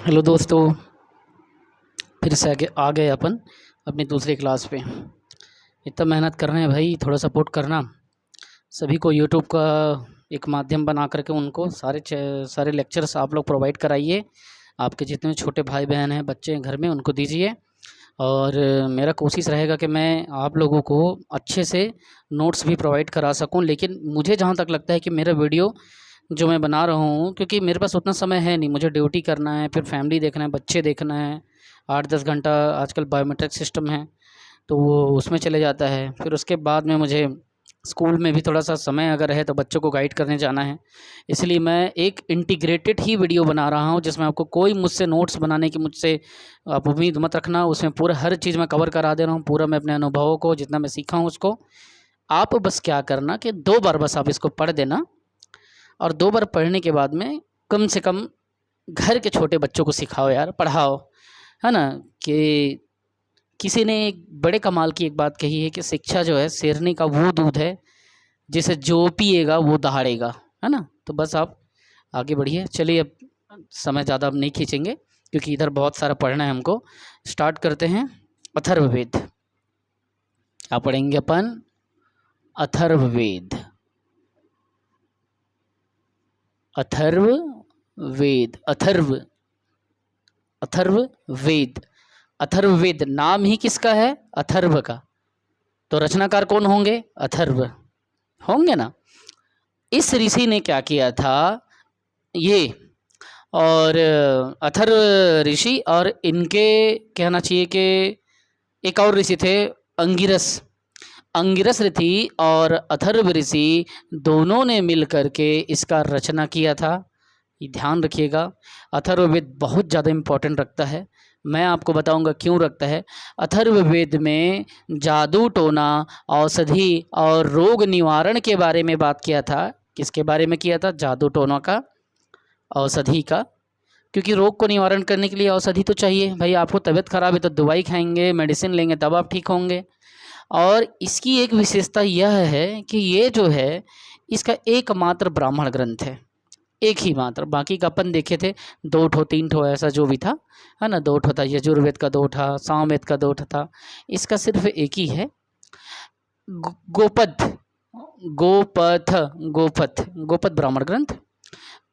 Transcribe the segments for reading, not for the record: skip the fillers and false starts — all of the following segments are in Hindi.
हेलो दोस्तों, फिर से आगे आ गए अपन अपनी दूसरी क्लास पे। इतना मेहनत कर रहे हैं भाई, थोड़ा सपोर्ट करना। सभी को यूट्यूब का एक माध्यम बना करके उनको सारे लेक्चर्स आप लोग प्रोवाइड कराइए। आपके जितने छोटे भाई बहन हैं, बच्चे हैं घर में, उनको दीजिए। और मेरा कोशिश रहेगा कि मैं आप लोगों को अच्छे से नोट्स भी प्रोवाइड करा सकूं। लेकिन मुझे जहाँ तक लगता है कि मेरा वीडियो जो मैं बना रहा हूँ, क्योंकि मेरे पास उतना समय है नहीं, मुझे ड्यूटी करना है, फिर फैमिली देखना है, बच्चे देखना है। 8-10 घंटा आजकल बायोमेट्रिक सिस्टम है तो वो उसमें चले जाता है। फिर उसके बाद में मुझे स्कूल में भी थोड़ा सा समय अगर है तो बच्चों को गाइड करने जाना है। इसलिए मैं एक इंटीग्रेटेड ही वीडियो बना रहा हूँ, जिसमें आपको कोई मुझसे नोट्स बनाने की मुझसे आप उम्मीद मत रखना। उसमें पूरा हर चीज़ मैं कवर करा दे रहा हूँ, पूरा मैं अपने अनुभवों को जितना मैं सीखा हूँ उसको। आप बस क्या करना कि 2 बार बस आप इसको पढ़ देना, और 2 बार पढ़ने के बाद में कम से कम घर के छोटे बच्चों को सिखाओ यार, पढ़ाओ, है ना। कि किसी ने एक बड़े कमाल की एक बात कही है कि शिक्षा जो है शेरनी का वो दूध है जिसे जो पिएगा वो दहाड़ेगा, है ना। तो बस आप आगे बढ़िए। चलिए, अब समय ज़्यादा अब नहीं खींचेंगे क्योंकि इधर बहुत सारा पढ़ना है हमको। स्टार्ट करते हैं। अथर्ववेद। क्या पढ़ेंगे अपन? अथर्ववेद। अथर्ववेद। अथर्ववेद। अथर्ववेद नाम ही किसका है? अथर्व का। तो रचनाकार कौन होंगे? अथर्व होंगे ना। इस ऋषि ने क्या किया था ये, और अथर्व ऋषि और इनके कहना चाहिए कि एक और ऋषि थे, अंगिरस। अंगिरस ऋषि और अथर्व ऋषि दोनों ने मिल करके इसका रचना किया था। ये ध्यान रखिएगा। अथर्ववेद बहुत ज़्यादा इम्पोर्टेंट रखता है। मैं आपको बताऊंगा क्यों रखता है। अथर्ववेद में जादू टोना, औषधि और रोग निवारण के बारे में बात किया था। किसके बारे में किया था? जादू टोना का, औषधि का। क्योंकि रोग को निवारण करने के लिए औषधि तो चाहिए भाई। आपको तबीयत खराब है तो दवाई खाएंगे, मेडिसिन लेंगे, तब आप ठीक होंगे। और इसकी एक विशेषता यह है कि ये जो है इसका एकमात्र ब्राह्मण ग्रंथ है, एक ही मात्र। बाकी का अपन देखे थे 2 ठो 3 ठो ऐसा जो भी था, है ना। 2 ठो था, यजुर्वेद का 2 था, सामवेद का 2 था। इसका सिर्फ एक ही है, गोपथ। गोपथ गोपथ गोपथ ब्राह्मण ग्रंथ।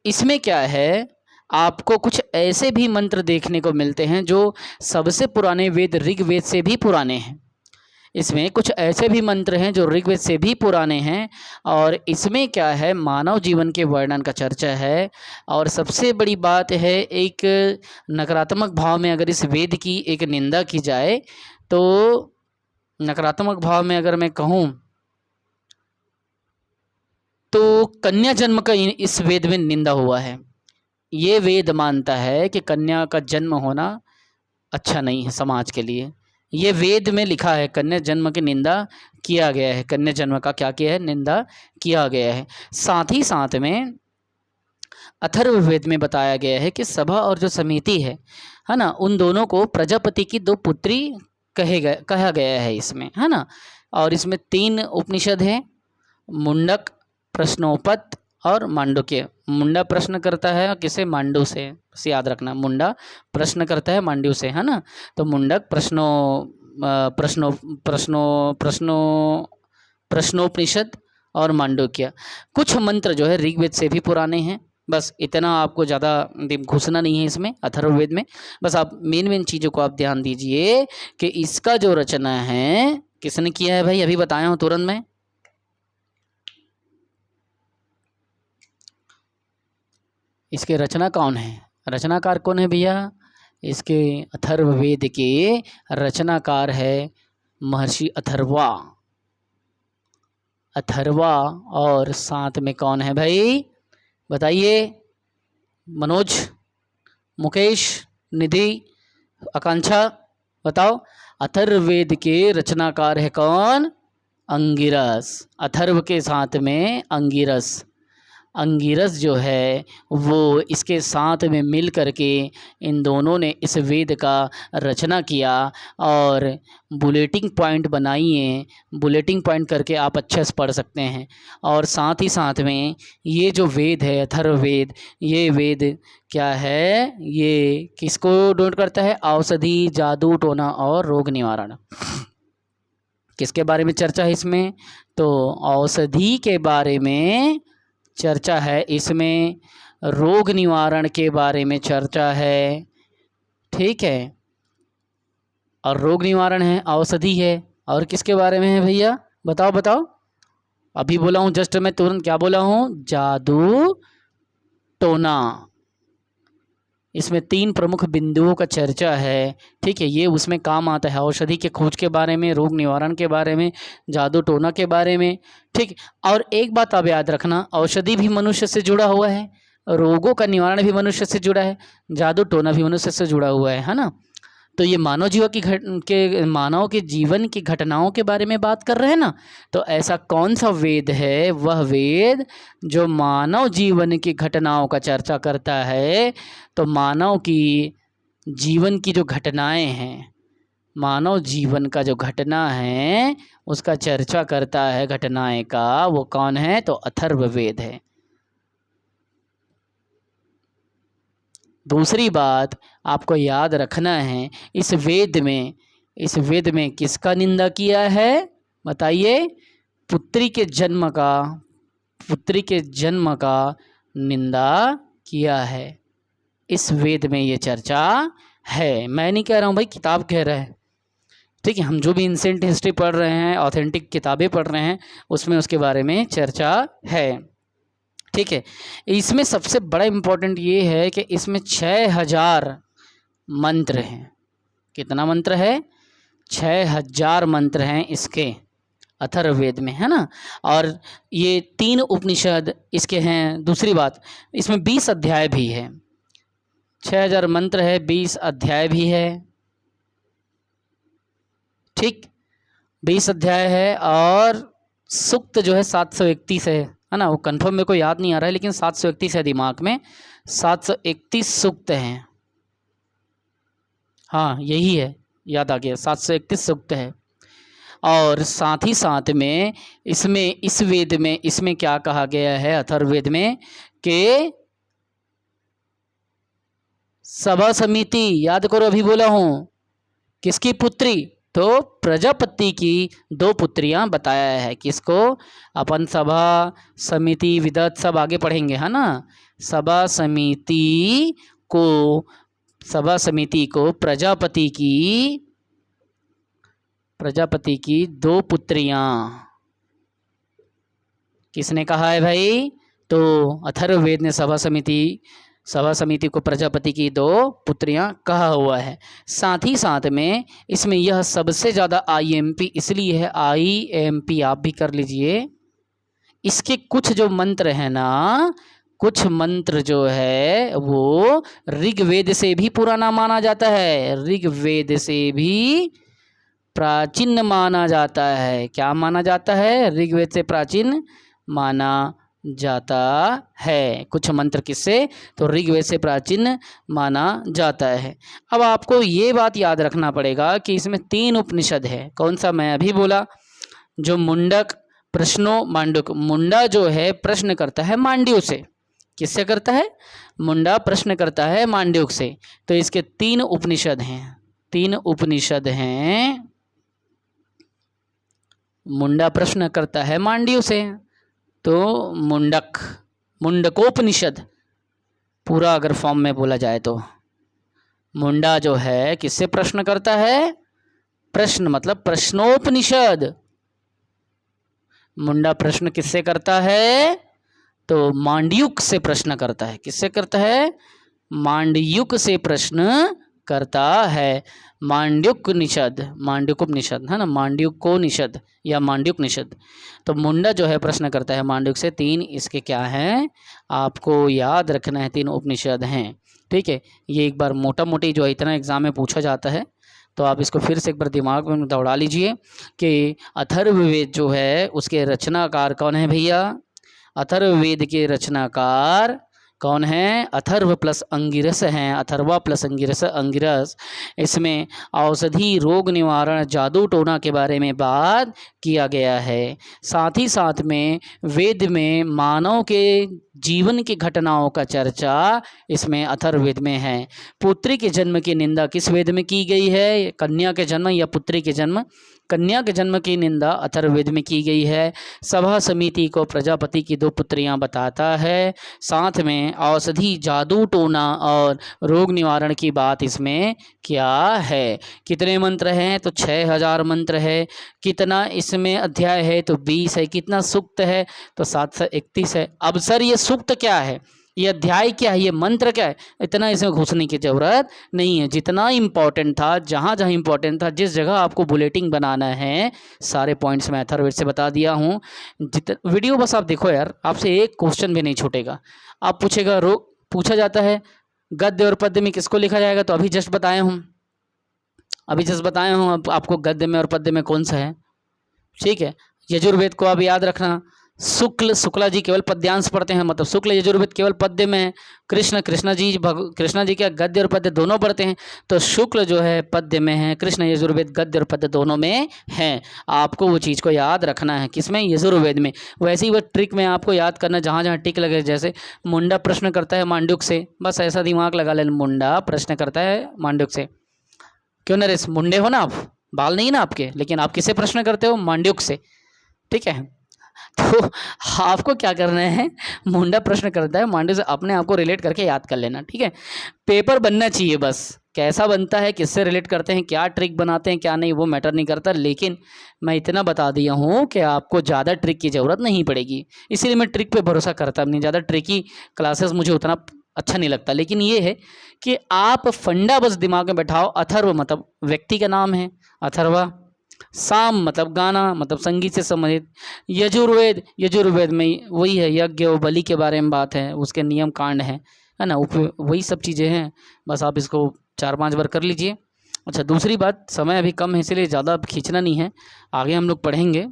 इसमें क्या है, आपको कुछ ऐसे भी मंत्र देखने को मिलते हैं जो सबसे पुराने वेद ऋग्वेद से भी पुराने हैं। इसमें कुछ ऐसे भी मंत्र हैं जो ऋग्वेद से भी पुराने हैं। और इसमें क्या है, मानव जीवन के वर्णन का चर्चा है। और सबसे बड़ी बात है, एक नकारात्मक भाव में अगर इस वेद की एक निंदा की जाए तो, नकारात्मक भाव में अगर मैं कहूँ तो कन्या जन्म का इस वेद में निंदा हुआ है। ये वेद मानता है कि कन्या का जन्म होना अच्छा नहीं है समाज के लिए। ये वेद में लिखा है, कन्या जन्म की निंदा किया गया है। कन्या जन्म का क्या किया है? निंदा किया गया है। साथ ही साथ में अथर्ववेद में बताया गया है कि सभा और जो समिति है ना, उन दोनों को प्रजापति की 2 पुत्री कहा गया है इसमें, है ना। और इसमें 3 उपनिषद हैं, मुंडक, प्रश्नोपत और मांडुक्य। मुंडा प्रश्न करता है किसे? मांडू से। बस याद रखना, मुंडा प्रश्न करता है मांडू से, है ना। तो मुंडक, प्रश्नोपनिषद और मांडुक्य। कुछ मंत्र जो है ऋग्वेद से भी पुराने हैं। बस इतना, आपको ज़्यादा घुसना नहीं है इसमें अथर्ववेद में। बस आप मेन चीज़ों को आप ध्यान दीजिए कि इसका जो रचना है किसने किया है भाई? अभी बताया हूँ तुरंत में। इसके रचना कौन है? रचनाकार कौन है भैया? इसके अथर्ववेद के रचनाकार है महर्षि अथर्वा। अथर्वा। और साथ में कौन है भाई? बताइए। मनोज, मुकेश, निधि, आकांक्षा, बताओ। अथर्ववेद के रचनाकार है कौन? अंगिरस। अथर्व के साथ में अंगिरस। अंगिरस जो है वो इसके साथ में मिल करके इन दोनों ने इस वेद का रचना किया और बुलेटिंग पॉइंट बनाइए। बुलेटिंग पॉइंट करके आप अच्छे से पढ़ सकते हैं। और साथ ही साथ में ये जो वेद है अथर्ववेद, ये वेद क्या है, ये किसको डोट करता है? औषधि, जादू टोना और रोग निवारण। किसके बारे में चर्चा है इसमें? तो औषधि के बारे में चर्चा है इसमें, रोग निवारण के बारे में चर्चा है, ठीक है। और रोग निवारण है, औषधि है, और किसके बारे में है भैया? बताओ बताओ। अभी बोला हूँ जस्ट मैं तुरंत, क्या बोला हूँ? जादू टोना। इसमें 3 प्रमुख बिंदुओं का चर्चा है, ठीक है। ये उसमें काम आता है, औषधि के खोज के बारे में, रोग निवारण के बारे में, जादू टोना के बारे में, ठीक। और एक बात आप याद रखना, औषधि भी मनुष्य से जुड़ा हुआ है, रोगों का निवारण भी मनुष्य से जुड़ा है, जादू टोना भी मनुष्य से जुड़ा हुआ है ना। तो ये मानव मानव के जीवन की घटनाओं के बारे में बात कर रहे हैं ना। तो ऐसा कौन सा वेद है? वह वेद जो मानव जीवन की घटनाओं का चर्चा करता है। तो मानव की जीवन की जो घटनाएं हैं, मानव जीवन का जो घटना है उसका चर्चा करता है, घटनाएं का, वो कौन है? तो अथर्ववेद है। दूसरी बात आपको याद रखना है, इस वेद में किसका निंदा किया है? बताइए। पुत्री के जन्म का निंदा किया है। इस वेद में ये चर्चा है। मैं नहीं कह रहा हूँ भाई, किताब कह रहा है, ठीक है। हम जो भी एंशिएंट हिस्ट्री पढ़ रहे हैं, ऑथेंटिक किताबें पढ़ रहे हैं, उसमें उसके बारे में चर्चा है, ठीक है। इसमें सबसे बड़ा इम्पोर्टेंट ये है कि इसमें 6000 मंत्र हैं। कितना मंत्र है? 6000 मंत्र हैं इसके अथर्ववेद में, है ना। और ये 3 उपनिषद इसके हैं। दूसरी बात, इसमें 20 अध्याय भी है। 6000 मंत्र है, 20 अध्याय भी है, ठीक। 20 अध्याय है और सूक्त जो है 731 है ना। वो कंफर्म मेरे को याद नहीं आ रहा है, लेकिन 731 है दिमाग में। 731 सूक्त हैं, हाँ यही है, याद आ गया, 731 सूक्त है। और साथ ही साथ में इस वेद में इसमें क्या कहा गया है अथर्ववेद में कि सभा समिति, याद करो अभी बोला हूँ, किसकी पुत्री? तो प्रजापति की 2 पुत्रियां बताया है। किसको? अपन सभा समिति विदत सब आगे पढ़ेंगे, है ना। सभा समिति को प्रजापति की 2 पुत्रियां किसने कहा है भाई? तो अथर्ववेद ने सभा समिति को प्रजापति की 2 पुत्रियां कहा हुआ है। साथ ही साथ में इसमें यह सबसे ज़्यादा IMP इसलिए है, IMP आप भी कर लीजिए। इसके कुछ जो मंत्र हैं ना, कुछ मंत्र जो है वो ऋग्वेद से भी पुराना माना जाता है, ऋग्वेद से भी प्राचीन माना जाता है। क्या माना जाता है? ऋग्वेद से प्राचीन माना जाता है। कुछ मंत्र किससे? तो ऋग्वेद से प्राचीन माना जाता है। अब आपको ये बात याद रखना पड़ेगा कि इसमें 3 उपनिषद है। कौन सा? मैं अभी बोला, जो मुंडक, प्रश्नो, मांडुक। मुंडा जो है प्रश्न करता है मांड्यू से। किससे करता है? मुंडा प्रश्न करता है मांड्यूक से। तो इसके 3 उपनिषद हैं, 3 उपनिषद हैं। मुंडा प्रश्न करता है मांड्यू से, तो मुंडकोपनिषद पूरा अगर फॉर्म में बोला जाए तो मुंडा जो है किससे प्रश्न करता है? प्रश्न मतलब प्रश्नोपनिषद। मुंडा प्रश्न किससे करता है? तो मांड्यूक से प्रश्न करता है। किससे करता है? मांड्यूक से प्रश्न करता है। मांड्यूकोपनिषद है ना, मांड्यूकोपनिषद या मांड्यूकनिषद। तो मुंडा जो है प्रश्न करता है मांड्यूक से। 3 इसके क्या हैं आपको याद रखना है, 3 उपनिषद हैं, ठीक है। ये एक बार मोटा मोटी जो है इतना एग्जाम में पूछा जाता है, तो आप इसको फिर से एक बार दिमाग में दौड़ा लीजिए कि अथर्ववेद जो है उसके रचनाकार कौन है भैया? अथर्ववेद के रचनाकार कौन है? अथर्व प्लस अंगिरस हैं, अथर्वा प्लस अंगिरस, अंगिरस। इसमें औषधि, रोग निवारण, जादू टोना के बारे में बात किया गया है। साथ ही साथ में वेद में मानव के जीवन की घटनाओं का चर्चा इसमें अथर्ववेद में है। पुत्री के जन्म की निंदा किस वेद में की गई है? कन्या के जन्म या पुत्री के जन्म? कन्या के जन्म की निंदा अथर्ववेद में की गई है। सभा समिति को प्रजापति की 2 पुत्रियां बताता है। साथ में औषधि, जादू टोना और रोग निवारण की बात इसमें क्या है? कितने मंत्र हैं? तो 6000 मंत्र है। कितना इसमें अध्याय है? तो 20 है। कितना सूक्त है? तो 731 है। अब सर ये सूक्त क्या है, ये अध्याय क्या है, ये मंत्र क्या है, इतना इसमें घुसने की ज़रूरत नहीं है। जितना इम्पोर्टेंट था, जहाँ जहाँ इम्पोर्टेंट था, जिस जगह आपको बुलेटिन बनाना है, सारे पॉइंट्स मैं अथर्ववेद से बता दिया हूँ। वीडियो बस आप देखो यार, आपसे एक क्वेश्चन भी नहीं छूटेगा। आप पूछेगा, पूछा जाता है गद्य और पद्य में किसको लिखा जाएगा, तो अभी जस्ट बताया हूँ, अब आपको गद्य में और पद्य में कौन सा है। ठीक है, यजुर्वेद को आप याद रखना। शुक्ला जी केवल पद्यांश पढ़ते हैं, मतलब शुक्ल यजुर्वेद केवल पद्य में है। कृष्णा जी क्या गद्य और पद्य दोनों पढ़ते हैं, तो शुक्ल जो है पद्य में है, कृष्ण यजुर्वेद गद्य और पद्य दोनों में है। आपको वो चीज़ को याद रखना है, किसमें? यजुर्वेद में। वैसे ही वो ट्रिक में आपको याद करना, जहाँ जहाँ टिक लगे, जैसे मुंडा प्रश्न करता है मांडुक से, बस ऐसा दिमाग लगा लेना, मुंडा प्रश्न करता है मांडुक से। क्यों नरेश, मुंडे हो ना आप, बाल नहीं ना आपके, लेकिन आप किससे प्रश्न करते हो? मांडुक से। ठीक है, तो आपको क्या करना है, मुंडा प्रश्न करता है, मांडू से अपने आप को रिलेट करके याद कर लेना। ठीक है, पेपर बनना चाहिए, बस कैसा बनता है, किससे रिलेट करते हैं, क्या ट्रिक बनाते हैं, क्या नहीं, वो मैटर नहीं करता। लेकिन मैं इतना बता दिया हूँ कि आपको ज़्यादा ट्रिक की ज़रूरत नहीं पड़ेगी, इसीलिए मैं ट्रिक पे भरोसा करता नहीं। ज़्यादा ट्रिकी क्लासेस मुझे उतना अच्छा नहीं लगता। लेकिन ये है कि आप फंडा बस दिमाग में बैठाओ। अथर्व मतलब व्यक्ति का नाम है, अथर्वा। साम मतलब गाना, मतलब संगीत से संबंधित। यजुर्वेद में वही है, यज्ञ और बलि के बारे में बात है, उसके नियम कांड है ना, वही सब चीज़ें हैं। बस आप इसको 4-5 बार कर लीजिए। अच्छा, दूसरी बात, समय अभी कम है इसलिए ज़्यादा खींचना नहीं है, आगे हम लोग पढ़ेंगे।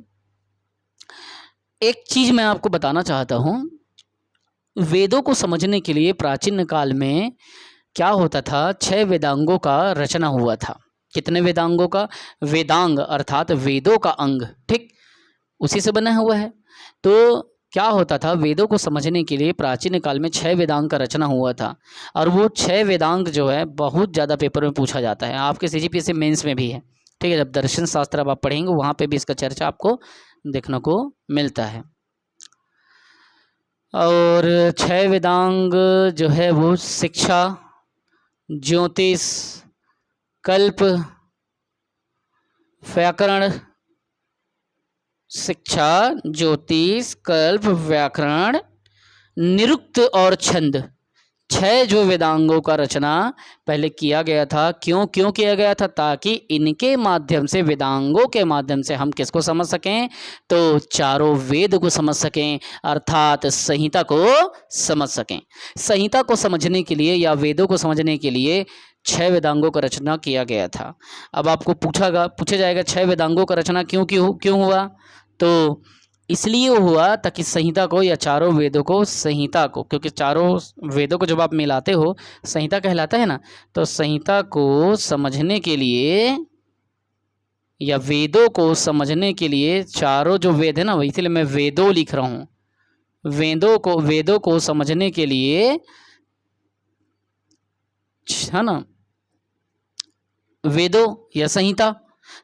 एक चीज़ मैं आपको बताना चाहता हूँ, वेदों को समझने के लिए प्राचीन काल में क्या होता था, 6 वेदांगों का रचना हुआ था। कितने वेदांगों का? वेदांग अर्थात वेदों का अंग, ठीक, उसी से बना हुआ है। तो क्या होता था, वेदों को समझने के लिए प्राचीन काल में 6 वेदांग का रचना हुआ था। और वो 6 वेदांग जो है बहुत ज़्यादा पेपर में पूछा जाता है, आपके CGPSC मेंस में भी है। ठीक है, जब दर्शन शास्त्र अब आप पढ़ेंगे वहाँ पे भी इसका चर्चा आपको देखने को मिलता है। और 6 वेदांग जो है वो शिक्षा, ज्योतिष, कल्प, व्याकरण, शिक्षा, ज्योतिष, कल्प, व्याकरण, निरुक्त और छंद, 6 जो वेदांगों का रचना पहले किया गया था। क्यों किया गया था? ताकि इनके माध्यम से, वेदांगों के माध्यम से हम किसको समझ सकें, तो चारों वेद को समझ सकें, अर्थात संहिता को समझ सकें। संहिता को समझने के लिए या वेदों को समझने के लिए 6 वेदांगों का रचना किया गया था। अब आपको पूछा जाएगा 6 वेदांगों का रचना क्यों हुआ, तो इसलिए हुआ ताकि संहिता को या चारों वेदों को, संहिता को, क्योंकि चारों वेदों को जब आप मिलाते हो संहिता कहलाता है ना, तो संहिता को समझने के लिए या वेदों को समझने के लिए, चारों जो वेद है ना, इसलिए मैं वेदों लिख रहा हूँ, वेदों को समझने के लिए, है ना, वेदों या संहिता।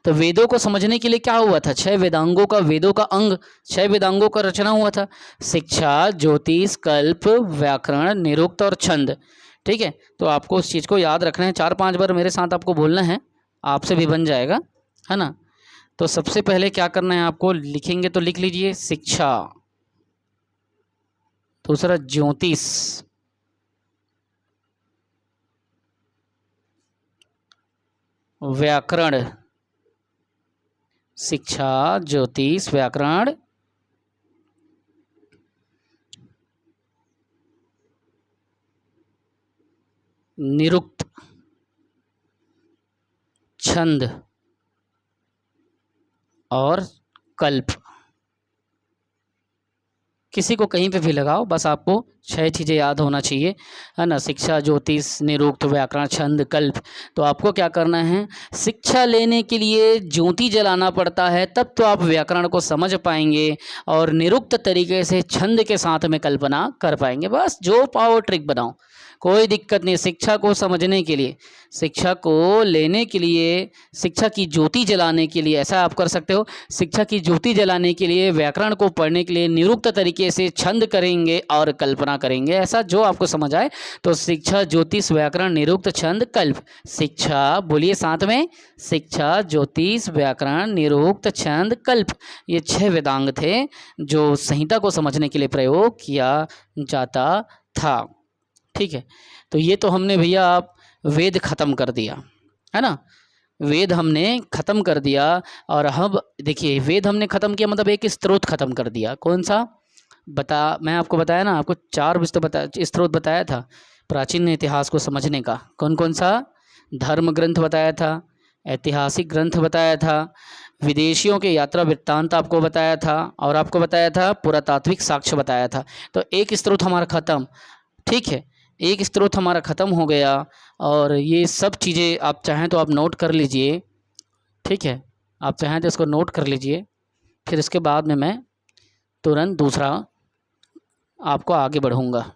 तो वेदों को समझने के लिए क्या हुआ था, 6 वेदांगों का, वेदों का अंग 6 वेदांगों का रचना हुआ था। शिक्षा, ज्योतिष, कल्प, व्याकरण, निरुक्त और छंद। ठीक है, तो आपको उस चीज़ को याद रखना है, 4-5 बार मेरे साथ आपको बोलना है, आपसे भी बन जाएगा, है ना। तो सबसे पहले क्या करना है आपको, लिखेंगे तो लिख लीजिए शिक्षा, दूसरा ज्योतिष, व्याकरण, शिक्षा, ज्योतिष, व्याकरण, निरुक्त, छंद और कल्प। किसी को कहीं पे भी लगाओ, बस आपको 6 चीज़ें याद होना चाहिए, है ना। शिक्षा, ज्योतिष, निरुक्त, व्याकरण, छंद, कल्प। तो आपको क्या करना है, शिक्षा लेने के लिए ज्योति जलाना पड़ता है, तब तो आप व्याकरण को समझ पाएंगे और निरुक्त तरीके से छंद के साथ में कल्पना कर पाएंगे। बस जो पाओ ट्रिक बनाओ, कोई दिक्कत नहीं। शिक्षा को समझने के लिए, शिक्षा को लेने के लिए, शिक्षा की ज्योति जलाने के लिए ऐसा आप कर सकते हो। शिक्षा की ज्योति जलाने के लिए, व्याकरण को पढ़ने के लिए निरुक्त तरीके से छंद करेंगे और कल्पना करेंगे, ऐसा जो आपको समझ आए। तो शिक्षा, ज्योतिष, व्याकरण, निरुक्त, छंद, कल्प। शिक्षा, बोलिए साथ में, शिक्षा, ज्योतिष, व्याकरण, निरुक्त, छंद, कल्प। ये 6 वेदांग थे जो संहिता को समझने के लिए प्रयोग किया जाता था। ठीक है, तो ये तो हमने भैया आप वेद ख़त्म कर दिया, है ना। वेद हमने ख़त्म कर दिया। और अब देखिए, वेद हमने ख़त्म किया मतलब एक स्रोत ख़त्म कर दिया। कौन सा मैं आपको बताया ना, आपको 4 स्रोत बताया था प्राचीन इतिहास को समझने का। कौन कौन सा? धर्म ग्रंथ बताया था, ऐतिहासिक ग्रंथ बताया था, विदेशियों के यात्रा वृत्तांत आपको बताया था, और आपको बताया था पुरातात्विक साक्ष्य बताया था। तो एक स्रोत हमारा ख़त्म। ठीक है, एक स्रोत हमारा ख़त्म हो गया। और ये सब चीज़ें आप चाहें तो आप नोट कर लीजिए। ठीक है, आप चाहें तो इसको नोट कर लीजिए, फिर इसके बाद में मैं तुरंत दूसरा आपको आगे बढ़ूँगा।